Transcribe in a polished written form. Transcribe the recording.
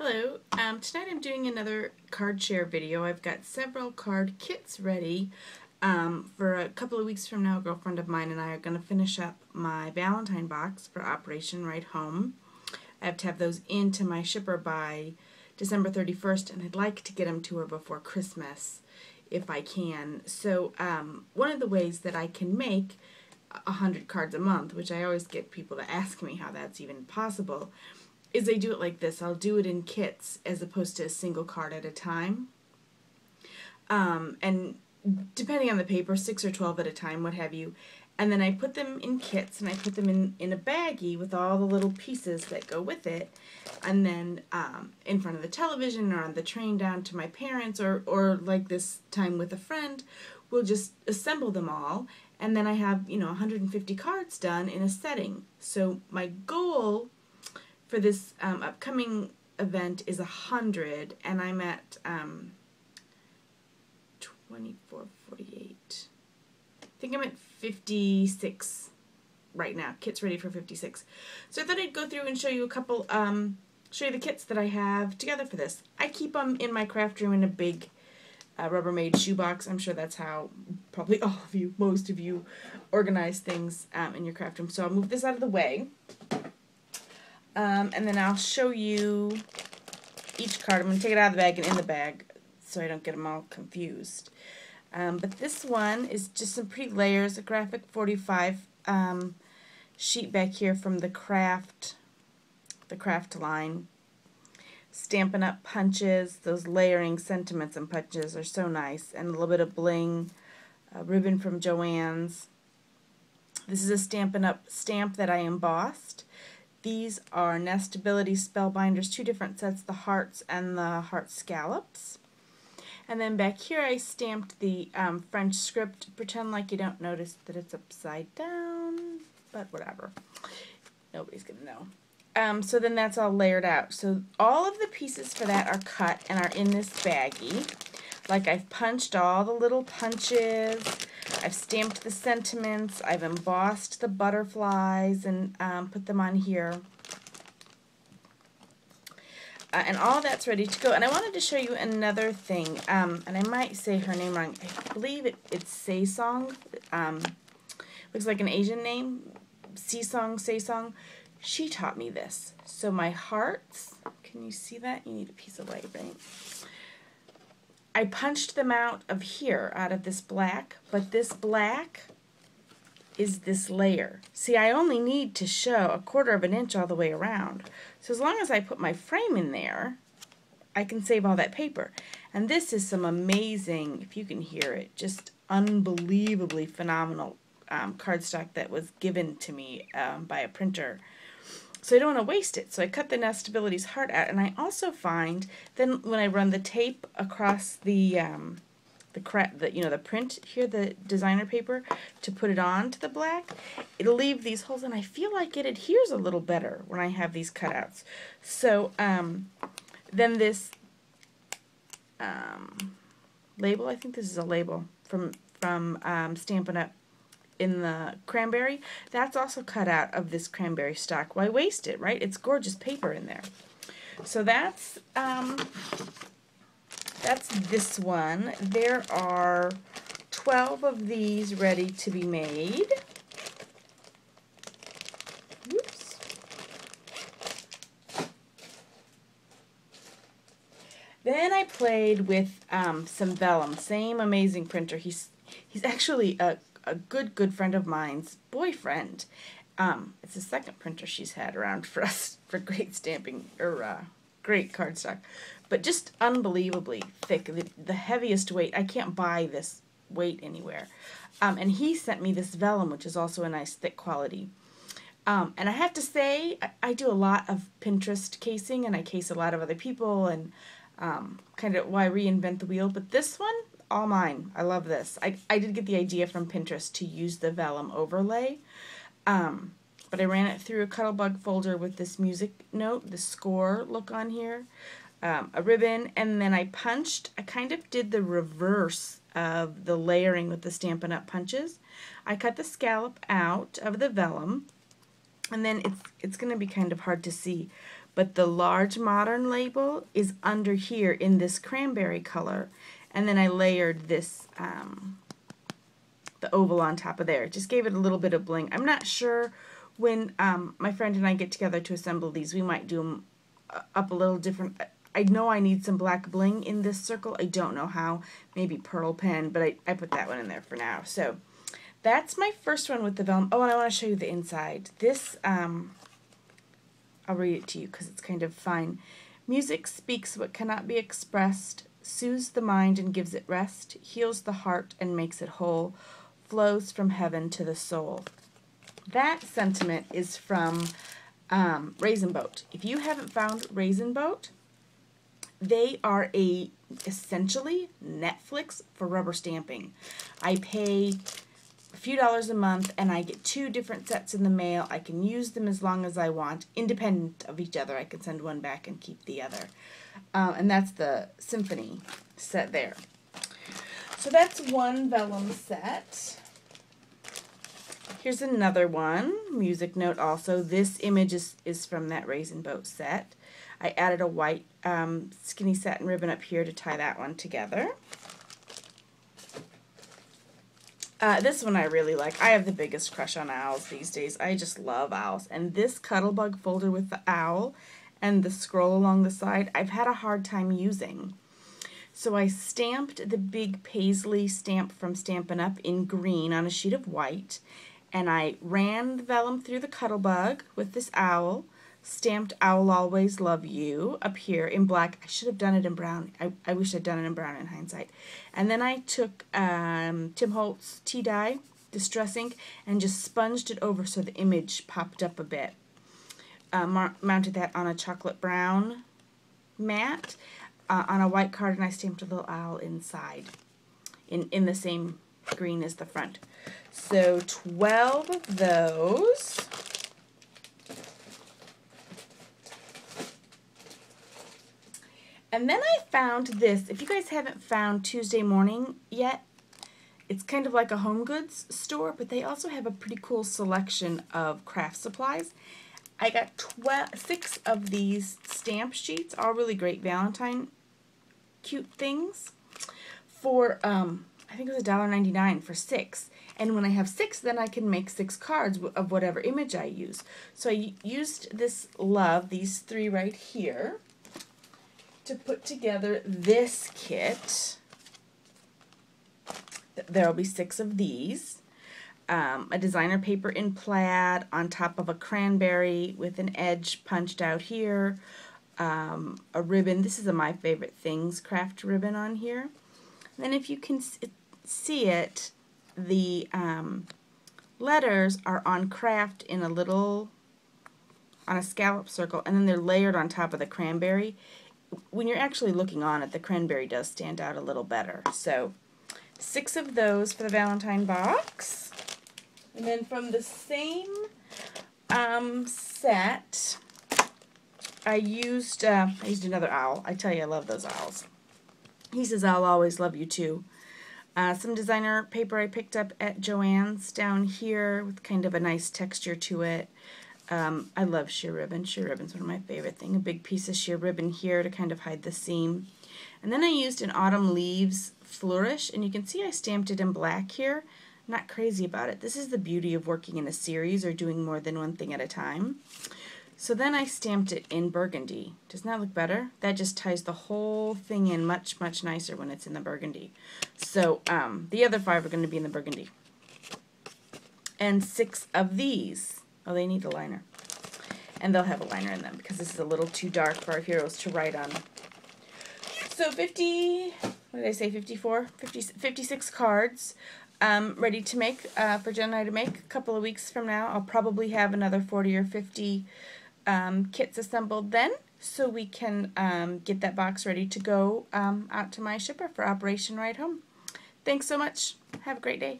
Hello, tonight I'm doing another card share video. I've got several card kits ready. For a couple of weeks from now, a girlfriend of mine and I are going to finish up my Valentine box for Operation Ride Home. I have to have those into my shipper by December 31st, and I'd like to get them to her before Christmas if I can. So one of the ways that I can make 100 cards a month, which I always get people to ask me how that's even possible, is I do it like this. I'll do it in kits as opposed to a single card at a time. And depending on the paper, 6 or 12 at a time, what have you. And then I put them in kits, and I put them in a baggie with all the little pieces that go with it. And then in front of the television or on the train down to my parents, or like this time with a friend, we'll just assemble them all. And then I have, 150 cards done in a setting. So my goal for this upcoming event is 100, and I'm at 24, 48. I think I'm at 56 right now. Kit's ready for 56. So I thought I'd go through and show you a couple, show you the kits that I have together for this. I keep them in my craft room in a big Rubbermaid shoebox. I'm sure that's how probably all of you, most of you, organize things in your craft room. So I'll move this out of the way. And then I'll show you each card. I'm going to take it out of the bag and in the bag so I don't get them all confused. But this one is just some pretty layers, a graphic 45 sheet back here from the craft line. Stampin' Up punches, those layering sentiments and punches are so nice, and a little bit of bling, ribbon from Joann's. This is a Stampin' Up stamp that I embossed. These are Nestability Spellbinders, two different sets, the hearts and the heart scallops. And then back here I stamped the French script. Pretend like you don't notice that it's upside down, but whatever. Nobody's going to know. So then that's all layered out. So all of the pieces for that are cut and are in this baggie. Like, I've punched all the little punches, I've stamped the sentiments, I've embossed the butterflies and put them on here. And all that's ready to go. And I wanted to show you another thing, and I might say her name wrong. I believe it's Saesong. Looks like an Asian name. Saesong. She taught me this. So my hearts, can you see that? You need a piece of light, right? I punched them out of here, out of this black, but this black is this layer. See, I only need to show 1/4 of an inch all the way around. So as long as I put my frame in there, I can save all that paper. And this is some amazing, if you can hear it, just unbelievably phenomenal cardstock that was given to me by a printer. So I don't want to waste it. So I cut the Nestability's heart out, and I also find then when I run the tape across the print here, the designer paper, to put it on to the black, it'll leave these holes, and I feel like it adheres a little better when I have these cutouts. So then this label, I think this is a label from Stampin' Up! In the cranberry, that's also cut out of this cranberry stock. Why waste it, right? It's gorgeous paper in there. So that's this one. There are 12 of these ready to be made. Oops. Then I played with some vellum. Same amazing printer. He's actually a good friend of mine's boyfriend. It's the second printer she's had around for us for great stamping, or great cardstock, but just unbelievably thick, the heaviest weight. I can't buy this weight anywhere. And he sent me this vellum, which is also a nice thick quality. And I have to say, I do a lot of Pinterest casing, and I case a lot of other people, and kind of why reinvent the wheel, but this one, all mine. I love this. I did get the idea from Pinterest to use the vellum overlay, but I ran it through a Cuttlebug folder with this music note, the score look on here, a ribbon, and then I punched. I kind of did the reverse of the layering with the Stampin' Up! Punches. I cut the scallop out of the vellum, and then it's going to be kind of hard to see, but the large modern label is under here in this cranberry color. And then I layered this, the oval on top of there. Just gave it a little bit of bling. I'm not sure when my friend and I get together to assemble these, we might do them up a little different. I know I need some black bling in this circle. I don't know how. Maybe pearl pen, but I put that one in there for now. So that's my first one with the vellum. Oh, and I want to show you the inside. This, I'll read it to you because it's kind of fine. Music speaks what cannot be expressed, soothes the mind and gives it rest, heals the heart and makes it whole, flows from heaven to the soul. That sentiment is from Raisin Boat. If you haven't found Raisin Boat, they are essentially Netflix for rubber stamping. I pay a few dollars a month and I get 2 different sets in the mail. I can use them as long as I want, independent of each other. I can send one back and keep the other. And that's the Symphony set there. So that's one vellum set. Here's another one, music note also. This image is from that Raisin Boat set. I added a white skinny satin ribbon up here to tie that one together. This one I really like. I have the biggest crush on owls these days. I just love owls. And this Cuttlebug folder with the owl and the scroll along the side, I've had a hard time using. So I stamped the big Paisley stamp from Stampin' Up! In green on a sheet of white, and I ran the vellum through the Cuttlebug with this owl, stamped I'll Always Love You up here in black. I should have done it in brown. I wish I'd done it in brown in hindsight. And then I took Tim Holtz tea dye, Distress ink, and just sponged it over so the image popped up a bit. Mounted that on a chocolate brown mat on a white card, and I stamped a little owl inside in the same green as the front. So 12 of those. And then I found this. If you guys haven't found Tuesday Morning yet, it's kind of like a home goods store, but they also have a pretty cool selection of craft supplies. I got 6 of these stamp sheets, all really great Valentine cute things for, I think it was $1.99 for 6. And when I have 6, then I can make 6 cards of whatever image I use. So I used this love, these 3 right here, to put together this kit. There will be 6 of these. A designer paper in plaid on top of a cranberry with an edge punched out here. A ribbon. This is a My Favorite Things craft ribbon on here. And then if you can see it, the letters are on craft in on a scallop circle, and then they're layered on top of the cranberry. When you're actually looking on it, the cranberry does stand out a little better. So 6 of those for the Valentine box. And then from the same set, I used another owl. I tell you, I love those owls. He says, I'll always love you too. Some designer paper I picked up at Joann's down here with kind of a nice texture to it. I love sheer ribbon. Sheer ribbon's one of my favorite things. A big piece of sheer ribbon here to kind of hide the seam. And then I used an Autumn Leaves Flourish, and you can see I stamped it in black here. Not crazy about it. This is the beauty of working in a series or doing more than one thing at a time. So then I stamped it in burgundy. Doesn't that look better? That just ties the whole thing in much, much nicer when it's in the burgundy. So the other 5 are going to be in the burgundy. And 6 of these. Oh, they need a liner. And they'll have a liner in them because this is a little too dark for our heroes to write on. So 56 cards ready to make for Jen and I to make. A couple of weeks from now, I'll probably have another 40 or 50 kits assembled then, so we can get that box ready to go out to my shipper for Operation Ride Home. Thanks so much. Have a great day.